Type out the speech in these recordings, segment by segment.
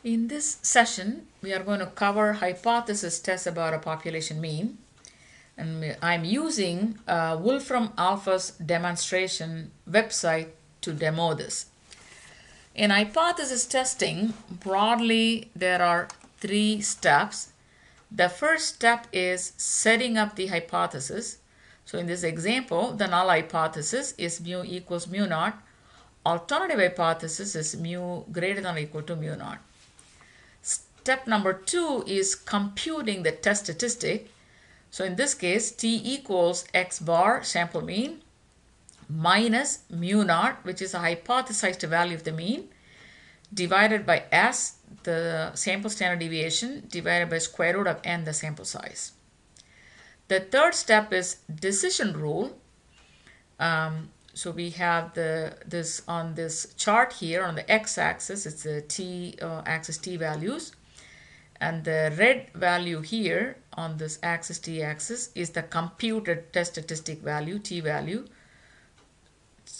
In this session, we are going to cover hypothesis tests about a population mean. And I'm using Wolfram Alpha's demonstration website to demo this. In hypothesis testing, broadly, there are three steps. The first step is setting up the hypothesis. So in this example, the null hypothesis is mu equals mu naught. Alternative hypothesis is mu greater than or equal to mu naught. Step number 2 is computing the test statistic. So in this case, t equals x bar sample mean minus mu naught, which is a hypothesized value of the mean, divided by s, the sample standard deviation, divided by square root of n, the sample size. The third step is decision rule. So we have this on this chart here on the x-axis, it's the t-axis t values. And the red value here on this axis t-axis is the computed test statistic value, t value.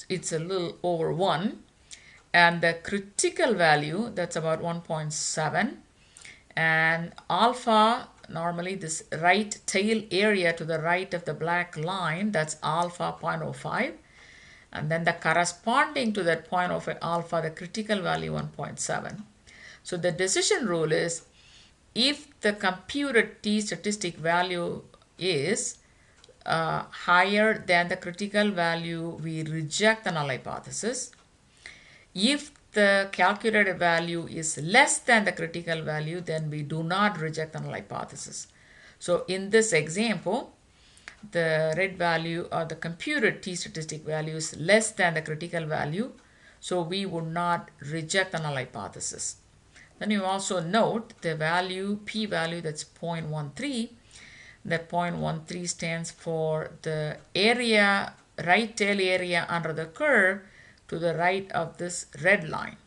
It's a little over 1. And the critical value, that's about 1.7. And alpha, normally this right tail area to the right of the black line, that's alpha 0.05. And then the corresponding to that 0.05 alpha, the critical value 1.7. So the decision rule is, if the computed t statistic value is higher than the critical value, we reject the null hypothesis. If the calculated value is less than the critical value, then we do not reject the null hypothesis. So in this example, the red value or the computed t statistic value is less than the critical value, so we would not reject the null hypothesis. Then you also note the value, p-value, that's 0.13. That 0.13 stands for the area, right tail area under the curve to the right of this red line.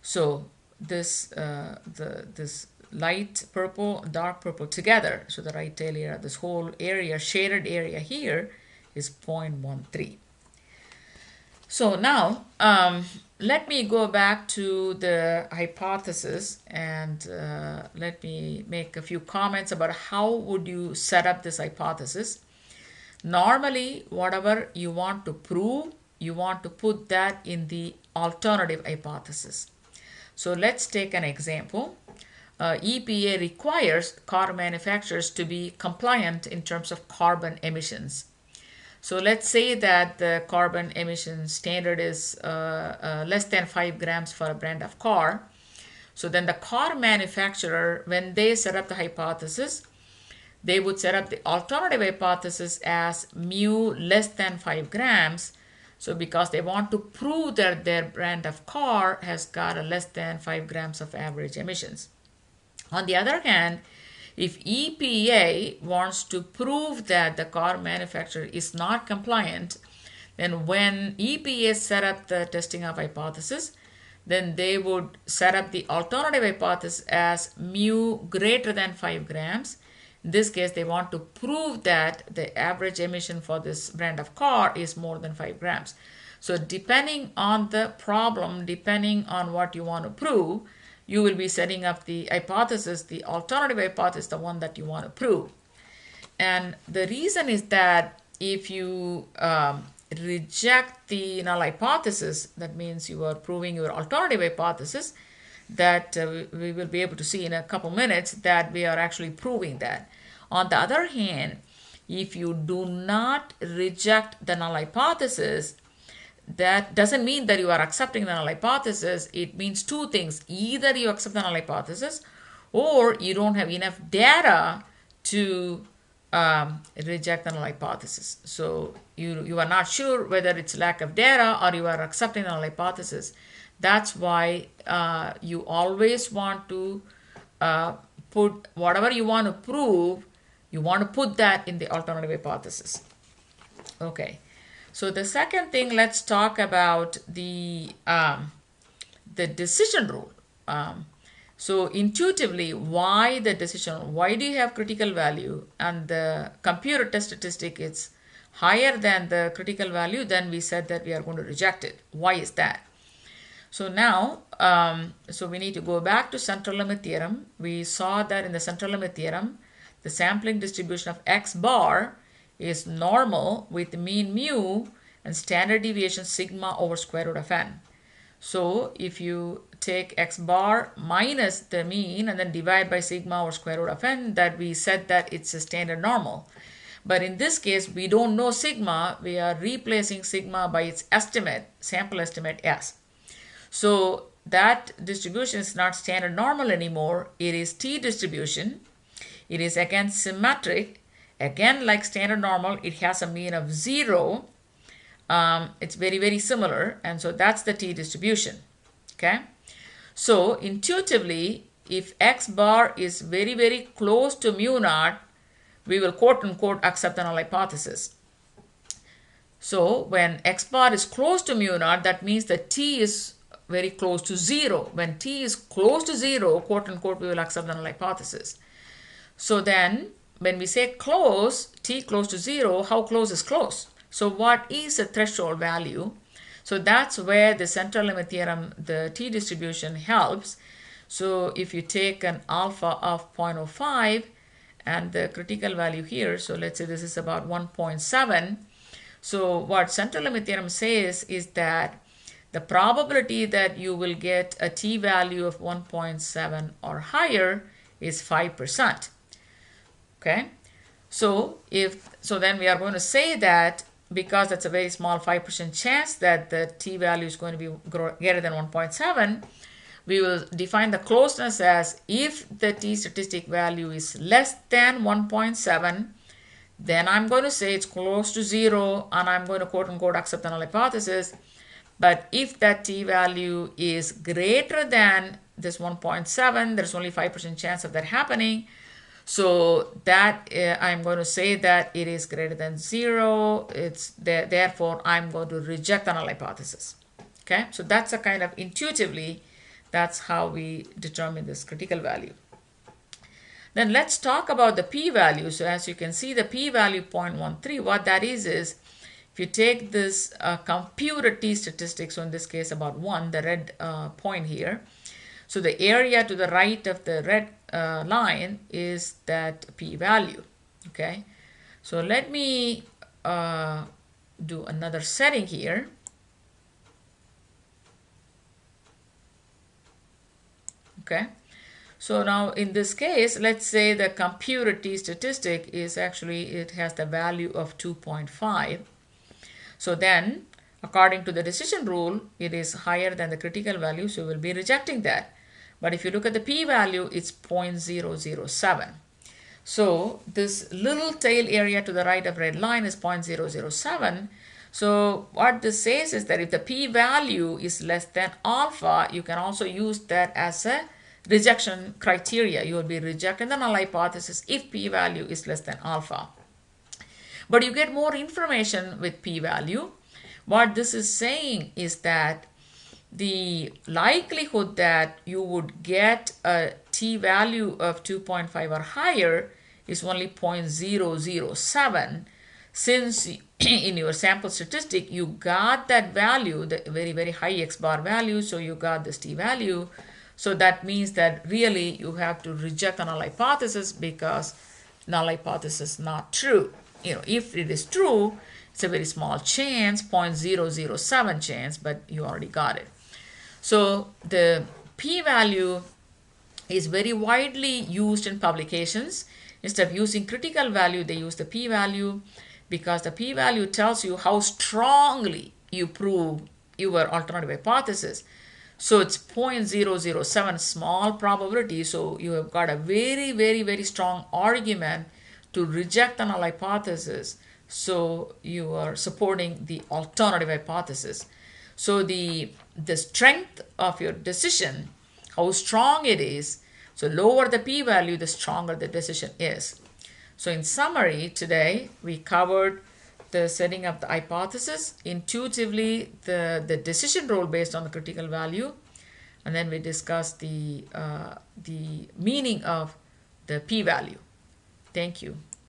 So this this light purple, dark purple together, so the right tail area, this whole area, shaded area here is 0.13. So now let me go back to the hypothesis and let me make a few comments about how would you set up this hypothesis. Normally, whatever you want to prove, you want to put that in the alternative hypothesis. So let's take an example. EPA requires car manufacturers to be compliant in terms of carbon emissions. So let's say that the carbon emission standard is less than 5 grams for a brand of car. So then the car manufacturer, when they set up the hypothesis, they would set up the alternative hypothesis as mu less than 5 grams. So because they want to prove that their brand of car has got a less than 5 grams of average emissions. On the other hand, if EPA wants to prove that the car manufacturer is not compliant, then when EPA set up the testing of hypothesis, then they would set up the alternative hypothesis as mu greater than 5 grams. In this case, they want to prove that the average emission for this brand of car is more than 5 grams. So depending on the problem, depending on what you want to prove, you will be setting up the hypothesis, the alternative hypothesis, the one that you want to prove. And the reason is that if you reject the null hypothesis, that means you are proving your alternative hypothesis, that we will be able to see in a couple minutes that we are actually proving that. On the other hand, if you do not reject the null hypothesis, that doesn't mean that you are accepting the null hypothesis. It means two things. Either you accept the null hypothesis or you don't have enough data to reject the null hypothesis. So you are not sure whether it's lack of data or you are accepting the null hypothesis. That's why you always want to put whatever you want to prove, you want to put that in the alternative hypothesis. Okay. So the second thing, let's talk about the decision rule. So intuitively, why the decision? Why do you have critical value and the computer test statistic is higher than the critical value? Then we said that we are going to reject it. Why is that? So now, so we need to go back to central limit theorem. We saw that in the central limit theorem, the sampling distribution of x bar is normal with mean mu and standard deviation sigma over square root of n. So if you take x bar minus the mean and then divide by sigma over square root of n, that we said that it's a standard normal. But in this case, we don't know sigma. We are replacing sigma by its estimate, sample estimate s. So that distribution is not standard normal anymore. It is t distribution. It is again symmetric. Again, like standard normal, it has a mean of 0. It's very, very similar. And so that's the t distribution. Okay. So intuitively, if x bar is very, very close to mu naught, we will quote unquote accept the null hypothesis. So when x bar is close to mu naught, that means that t is very close to 0. When t is close to 0, quote unquote, we will accept the null hypothesis. So then when we say close, t close to 0, how close is close? So what is the threshold value? So that's where the central limit theorem, the t distribution helps. So if you take an alpha of 0.05 and the critical value here, so let's say this is about 1.7. So what central limit theorem says is that the probability that you will get a t value of 1.7 or higher is 5%. Okay, so then we are going to say that because that's a very small 5% chance that the t value is going to be greater than 1.7, we will define the closeness as if the t statistic value is less than 1.7, then I'm going to say it's close to 0 and I'm going to quote unquote accept the null hypothesis. But if that t value is greater than this 1.7, there's only 5% chance of that happening. So that I'm going to say that it is greater than 0. Therefore, I'm going to reject the null hypothesis. Okay, so that's a kind of intuitively, that's how we determine this critical value. Then let's talk about the p-value. So as you can see, the p-value 0.13, what that is if you take this computed t-statistic, so in this case about 1, the red point here, so the area to the right of the red line is that p-value. Okay, so let me do another setting here. Okay, so now in this case, let's say the computed t-statistic is actually, it has the value of 2.5. So then, according to the decision rule, it is higher than the critical value, so we'll be rejecting that. But if you look at the p-value, it's 0.007. So this little tail area to the right of red line is 0.007. So what this says is that if the p-value is less than alpha, you can also use that as a rejection criteria. You will be rejecting the null hypothesis if p-value is less than alpha. But you get more information with p-value. What this is saying is that the likelihood that you would get a t-value of 2.5 or higher is only 0.007, since in your sample statistic you got that value, the very, very high x-bar value, so you got this t-value. So that means that really you have to reject the null hypothesis because null hypothesis not true. You know, if it is true, it's a very small chance, 0.007 chance, but you already got it. So the p-value is very widely used in publications. Instead of using critical value, they use the p-value because the p-value tells you how strongly you prove your alternative hypothesis. So it's 0.007 small probability. So you have got a very, very, very strong argument to reject the null hypothesis. So you are supporting the alternative hypothesis. So the strength of your decision, how strong it is, so lower the p-value, the stronger the decision is. So in summary, today we covered the setting up the hypothesis, intuitively the decision rule based on the critical value, and then we discussed the meaning of the p-value. Thank you.